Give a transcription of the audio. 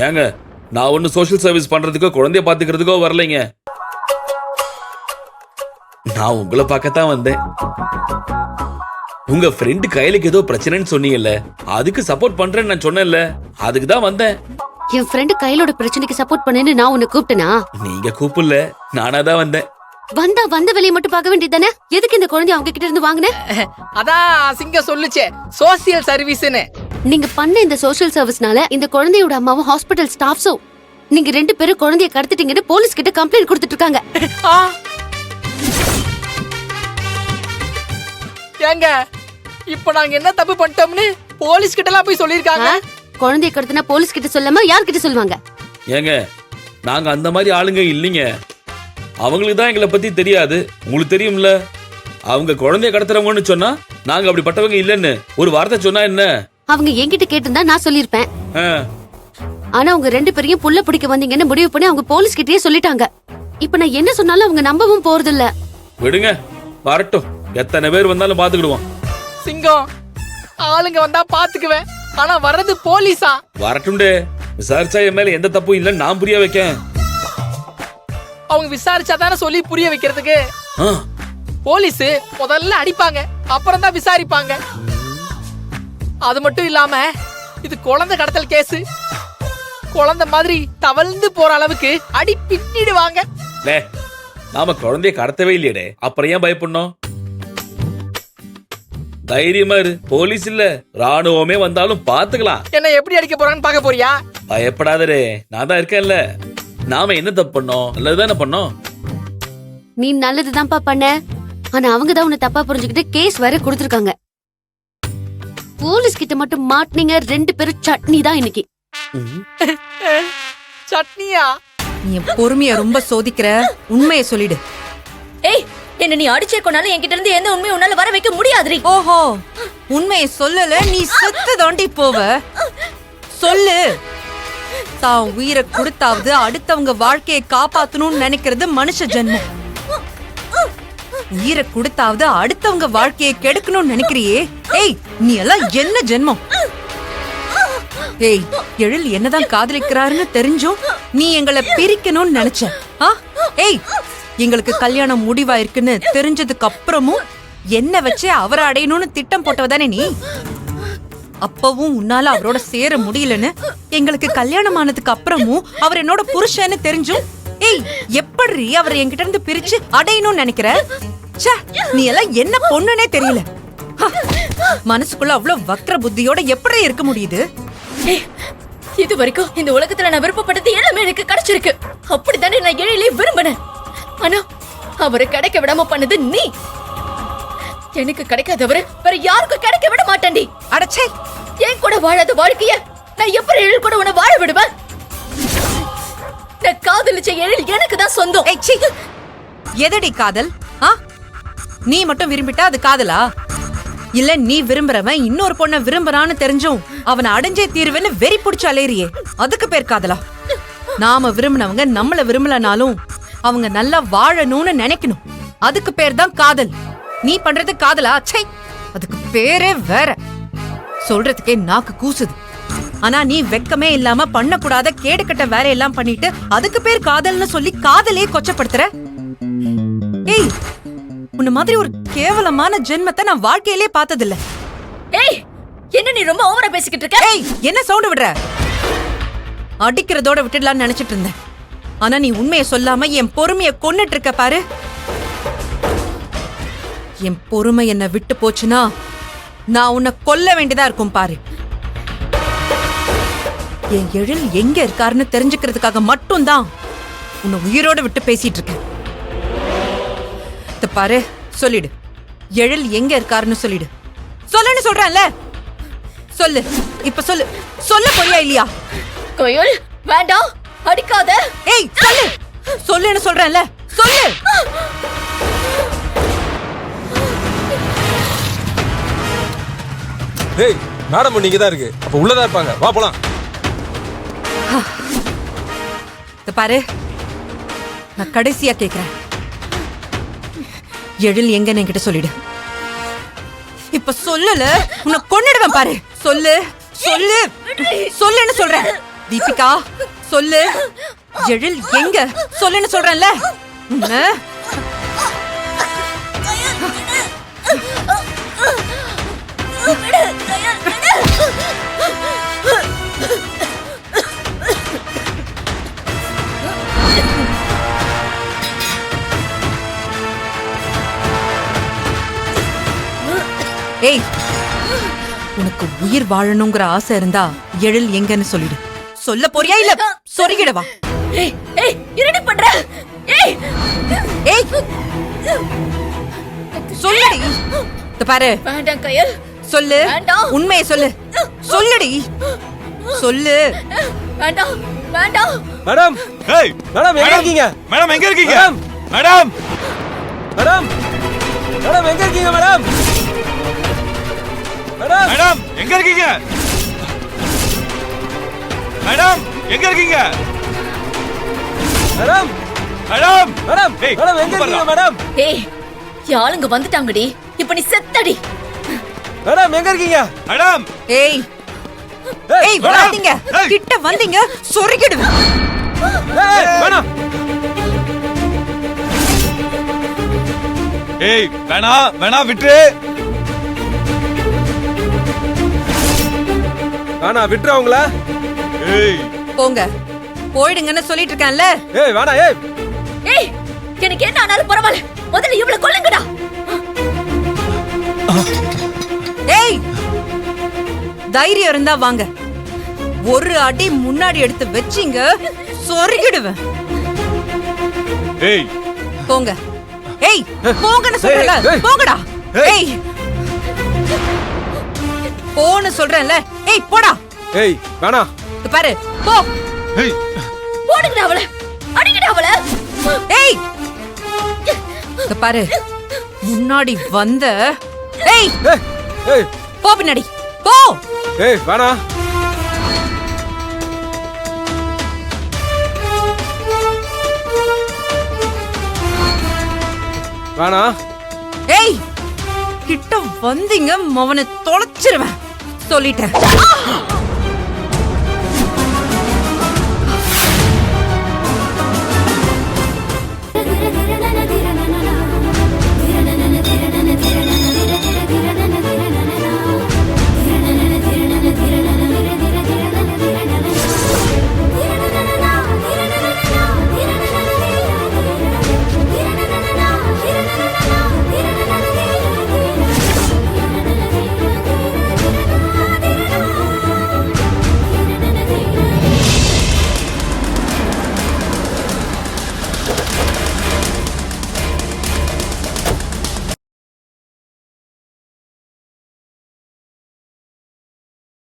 ஏங்க நான் ஒன்னும் சோஷியல் சர்வீஸ் பண்றதுக்கோ குழந்தைய பாத்துக்கிறதுக்கோ வரலைங்க. நான் உங்களை பார்க்கத்தான் வந்தேன். உங்க ஃப்ரெண்டு கையிலுக்கு ஏதோ பிரச்சனைன்னு சொன்னீங்கல்ல, அதுக்கு சப்போர்ட் பண்றேன்னு நான் சொன்னேன்ல, அதுக்கு தான் வந்தேன். என் ஃப்ரெண்டு கையிலோட பிரச்சனைக்கு சப்போர்ட் பண்ணேன்னு நான் உன்னை கூப்பிட்டேனா? நீங்க கூப்பிடல, நானா தான் வந்தேன். வந்த வேலையை மட்டும் பார்க்க வேண்டியதானே? எதுக்கு இந்த குழந்தைய அவங்க கிட்ட இருந்து வாங்குனே? அதான் சிங்க சொல்லுச்சே சோசியல் சர்வீஸ்னு. நீங்க பண்ண இந்த சோஷியல் சர்வீஸ்னால இந்த குழந்தையோட அம்மாவும் ஹாஸ்பிடல் ஸ்டாஃப்ஸும் நீங்க 2 பேரும் குழந்தைய கடத்திட்டீங்கன்னு போலீஸ் கிட்ட கம்ப்ளைண்ட் கொடுத்துட்டு இருக்காங்க. ஏங்க இப்ப நாங்க என்ன தப்பு பண்ணிட்டோம்னு போலீஸ் கிட்ட எல்லாம் போய் சொல்லிருக்காங்க. குழந்தைய கடத்தினா போலீஸ் கிட்ட சொல்லாம யார் கிட்ட சொல்லுவாங்க? ஏங்க நாங்க அந்த மாதிரி ஆளுங்க இல்லைங்க. அவங்களுக்கு தான் எங்களை பத்தி தெரியாது. உங்களுக்கு தெரியும்ல, அவங்க குழந்தைய கடத்துறவங்கன்னு சொன்னா நாங்க அப்படிப்பட்டவங்க இல்லன்னு ஒரு வார்த்தை சொன்னா என்ன? அவங்க என்கிட்ட கேட்டிருந்தா நான் சொல்லிருப்பேன். ஆனா உங்க 2 பேரையும் புள்ள பிடிக்க வந்தீங்கன்னு முடிவு பண்ணி அவங்க போலீஸ் கிட்டயே சொல்லிட்டாங்க. இப்ப நான் என்ன சொன்னாலும் அவங்க நம்பவும் போறது இல்ல. விடுங்க, வரட்டும். எத்தனை பேர் வந்தாலும் பாத்துக்கிடுவோம். சிங்கம் ஆளுங்க வந்தா பாத்துக்குவேன், ஆனா வர்றது போலீஸா? வரட்டும்டே, விசாரிச்சா என் மேல எந்த தப்பும் இல்லன்னு நான் புரிய வைக்கேன். அவங்க விசாரிச்சா தானே சொல்லி புரிய வைக்கிறதுக்கு. போலீஸ் முதல்ல அடிப்பாங்க, அப்புறம் தான் விசாரிப்பாங்க. அது மட்டும் இல்லாம இது குழந்தை கடத்தல் கேஸ். குழந்தை மாதிரி தவழ்ந்து போற அளவுக்கு அடி பின்னிடுவாங்க. நாம குழந்தைய கடத்தவே இல்லையடே, அப்புறம் ஏன் பயப்படணும்? தைரியமா இரு, போலீஸ் இல்ல ராணுவமே வந்தாலும் பாத்துக்கலாம். என்ன எப்படி அடிக்க போறான்னு பாக்க போறியா? பயப்படாதே, நான் தான் இருக்கேன்ல. நாம என்ன தப்பு பண்ணோம்? நல்லதுதானே பண்ணோம். நீ நல்லதுதான்ப்பா பண்ண. ஆனா அவங்க தான் உன்னை தப்பா புரிஞ்சுக்கிட்டு கேஸ் வர கொடுத்திருக்காங்க. போலீஸ் கிட்ட மட்டும் மாட்டினீங்க 2 பேரும் சட்னி தான் இன்னைக்கு. சட்னியா? நீ பொறுமைய ரொம்ப சோதிக்கிற. உண்மையை சொல்லிடு. ஏய், என்ன நீ அடிச்சே கொண்டாலும் என்கிட்ட இருந்து எந்த உண்மையை உன்னால வர வைக்க முடியாதுரி. ஓஹோ, உண்மையை சொல்லல நீ செத்து தாண்டி போவ. சொல்லு. தான் உயிரை கொடுத்தாவது அடுத்தவங்க வாழ்க்கையை காப்பாத்தணும்னு நினைக்கிறது மனுஷ ஜென்மம். உயிரை கொடுத்தாவது அடுத்தவங்க வாழ்க்கையை கெடுக்கணும்னு நினைக்கிறியே. ஏய், நீ எல்லாம் என்ன ஜென்மம்? ஏய், எழில் என்னதான் காதலிக்கிறாருன்னு தெரிஞ்சும் நீ எங்களை பிரிக்கணும்னு நினைச்ச. ஏய், எங்களுக்கு கல்யாணம் முடிவாயிருக்குன்னு தெரிஞ்சதுக்கு அப்புறமும் என்ன வச்சே அவரை அடையணும்னு திட்டம் போட்டவதானே நீ? அப்பவும் உன்னால அவரோட சேர முடியலன்னு எங்களுக்கு கல்யாணம் ஆனதுக்கு அப்புறமும் அவர் என்னோட புருஷன்னு தெரிஞ்சும் ஏய், எப்படி அவரை என்கிட்ட இருந்து பிரிச்சு அடையணும்னு நினைக்கிற? நீ எல்லாம் என்ன பொண்ணுனே தெரியல. மனசுக்குள்ள அவ்வளவு வக்ர புத்தியோட எப்படி இருக்க முடியுது? இது வரைக்கும் இந்த உலகத்துல நான் விருப்பப்பட்டது எல்லாமே எனக்கு கிடைச்சிருக்கு. அப்படித்தானே நான் எழிலே விரும்பினேன். ஆனா அவரை கிடைக்க விடாம பண்ணது நீ. எனக்கு கிடைக்காதவரு வேற யாருக்கும் கிடைக்க விட மாட்டேன்டி. அடச்சே, என் கூட வாழாத வாழ்க்கைய நான் எப்படி எழில் கூட உன்னை வாழ விடுவேன்? நான் காதலிச்ச எழில் எனக்கு தான் சொந்தம். எதடி காதல்? நீ மட்டும் விரும்பிட்டா அது காதலா? இல்ல நீ விரும்புறவன் இன்னொரு பொண்ண விரும்புறான்னு தெரிஞ்சும் அவனை அடைஞ்சே தீர்வுன்னு வெறி புடிச்சு அலையறியே, அதுக்கு பேர் காதலா? நாம விரும்பினவங்க நம்மள விரும்பலனாலும் அவங்க நல்லா வாழணும்னு நினைக்கணும், அதுக்கு பேர் தான் காதல். நீ பண்றது காதலா? சை, அதுக்கு பேரே வேற. சொல்றதுக்கே நாக்கு கூசுது. ஆனா நீ வெக்கமே இல்லாம பண்ணக்கூடாத கேடுகட்ட வேலையெல்லாம் பண்ணிட்டு அதுக்கு பேர் காதல்னு சொல்லி காதலே கொச்சப்படுத்துற. ஏய், உன்ன மாதிரி ஒரு கேவலமான ஜென்மத்தை நான் வாழ்க்கையிலே பார்த்ததில்ல. ஏய், என்ன நீ ரொம்ப ஓவரா பேசிக்கிட்டு இருக்க? ஏய், என்ன சவுண்ட் விடுற? அடிக்கிறதோட விட்டுடலாம்னு நினைச்சிட்டு இருந்தேன். ஆனா நீ உண்மையை சொல்லாம என் பொறுமையை கொன்னுட்டு இருக்க பாரு. என் பொறுமை என்ன விட்டு போச்சுன்னா நான் உன்னை கொல்ல வேண்டியதா இருக்கும் பாரு. என் எழில் எங்க இருக்காருன்னு தெரிஞ்சுக்கிறதுக்காக மட்டும்தான் உன்னை உயிரோட விட்டு பேசிட்டு இருக்கேன். பாரு, சொல்லிடு. எழில் எங்க இருக்காருன்னு சொல்லிடு. சொல்லுன்னு சொல்றேன்ல, சொல்லு. இப்ப சொல்லு. சொல்ல போறியா இல்லையா? கோயில் வேண்டாம், அடிக்காத. ஏய், சொல்லு. சொல்லுன்னு சொல்றேன்ல, சொல்லு. ஏய், மேடம் நீங்க தான் இருக்கு. அப்ப உள்ளதா இருப்பாங்க. வா போலாம். பாரு, நான் கடைசியா கேக்குறேன். எழில் எங்கன்னு என்கிட்ட சொல்லிடு. இப்ப சொல்லல உன்னை கொன்னிடுவேன் பாரு. சொல்லு, சொல்லு, சொல்லுன்னு சொல்றேன். தீபிகா சொல்லு, எழில் எங்க சொல்லுன்னு சொல்றேன்ல. உன்னை ஏய், உனக்கு உயிர் வாழணுங்கிற ஆசை இருந்தா எழில் எங்கன்னு சொல்லிடு. சொல்ல போறியா இல்ல சொருகிடவா? ஏய் ஏய் என்னடி பண்ற? ஏய் ஏய் சொல்லுடி. இத பாரு, வேண்டாம் கயல். சொல்லு, வேண்டாம். உண்மையை சொல்லு. சொல்லுடி, சொல்லு. வேண்டாம் வேண்டாம். மேடம் ஏய் மேடம் எங்க இருக்கீங்க? மேடம் எங்க இருக்கீங்க? மேடம் மேடம் மேடம் மேடம் எங்க இருக்கீங்க மேடம்? மேடம் மேடம் எங்க இருக்கீங்க? மேடம் எங்க இருக்கீங்க? மேடம் மேடம் மேடம் ஏய், மேடம் எங்க இருக்கீங்க மேடம்? ஏய் யாளுங்க வந்துட்டாங்கடி. இப்ப நீ செத்தடி. மேடம் எங்க இருக்கீங்க? மேடம் ஏய் ஏய், வராதீங்க. ஏய். கிட்ட வந்தீங்க சொருகிடுவேன். ஏய் வேணாம். ஏய் வேணா வேணா விட்டு. வேணா விட்டுற அவங்கள. ஏய் போங்க, போயிடுங்கன்னு சொல்லிட்டு இருக்கேன்ல. ஏய் வேணா. ஏய் ஏய் எனக்கு என்ன ஆனாலும் பரவாயில்ல. முதல்ல இவளை கொல்லுங்கடா. ஏய், தைரியம் இருந்தா வாங்க. ஒரு அடி முன்னாடி எடுத்து வச்சீங்க சொருகிடுவேன். ஏய் போங்க. ஏய் போங்கன்னு சொல்றேன்ல. ஏய். போங்கடா. ஏய் போன்னு சொல்றேன்ல. ஏய் போடா. ஏய் வேணா. இத பாரு, போ. ஏய் போடுங்கடா அவளை. அடிங்கடா அவளை. ஏய் இத பாரு, முன்னாடி வந்த. ஏய் ஏய் ஏய் போ பின்னாடி போ. ஏய் வேணா. வேணா. ஏய் கிட்ட வந்தீங்க அவனை தொலைச்சிருவேன் சொல்லிட்டேன்.